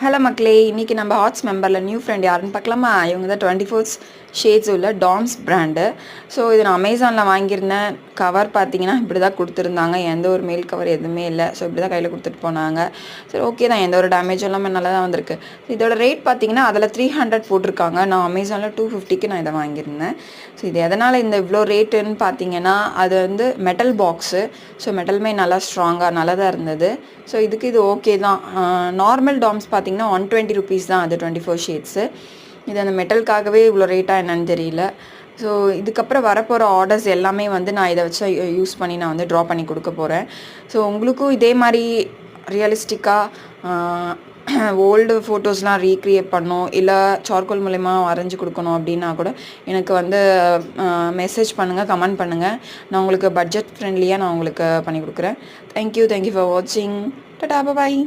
Hello மக்களே, இன்றைக்கி நம்ம ஹாட்ஸ் மெம்பரில் நியூ ஃப்ரெண்ட் யாருன்னு பார்க்கலாமா? இவங்க தான் 24 ஷேட்ஸ் உள்ள டாம்ஸ் பிராண்டு. ஸோ இது நான் அமேசானில் வாங்கியிருந்தேன். கவர் பார்த்தீங்கன்னா இப்படி தான் கொடுத்துருந்தாங்க. எந்த ஒரு மேல் கவர் எதுவுமே இல்லை. ஸோ இப்படி தான் கையில் கொடுத்துட்டு போனாங்க. சரி, ஓகே தான், எந்த ஒரு டேமேஜ் எல்லாமே நல்லா தான் வந்திருக்கு. இதோட ரேட் பார்த்தீங்கன்னா அதில் 300 போட்டிருக்காங்க. நான் அமேசானில் 250க்கு நான் இதை வாங்கியிருந்தேன். ஸோ இது எதனால் இந்த இவ்வளோ ரேட்டுன்னு பார்த்தீங்கன்னா, அது வந்து மெட்டல் பாக்ஸு. ஸோ மெட்டலுமே நல்லா ஸ்ட்ராங்காக நல்லா தான் இருந்தது. ஸோ இதுக்கு இது ஓகே தான். நார்மல் டாம்ஸ் பார்த்தீங்கன்னா 120 ருபீஸ் தான், அது 24 ஷேட்ஸு. இது அந்த மெட்டலுக்காகவே இவ்வளோ ரேட்டாக என்னன்னு தெரியல. ஸோ இதுக்கப்புறம் வரப்போகிற ஆர்டர்ஸ் எல்லாமே வந்து நான் இதை வச்சு யூஸ் பண்ணி நான் வந்து ட்ரா பண்ணி கொடுக்க போகிறேன். ஸோ உங்களுக்கும் இதே மாதிரி ரியலிஸ்டிக்காக ஓல்டு ஃபோட்டோஸ்லாம் ரீக்ரியேட் பண்ணணும், இல்லை சார்கோல் மூலயமா வரைஞ்சி கொடுக்கணும் அப்படின்னா கூட எனக்கு வந்து மெசேஜ் பண்ணுங்கள், கமெண்ட் பண்ணுங்கள். நான் உங்களுக்கு பட்ஜெட் ஃப்ரெண்ட்லியாக நான் உங்களுக்கு பண்ணி கொடுக்குறேன். தேங்க்யூ ஃபார் வாட்சிங். டாடா, பாய்.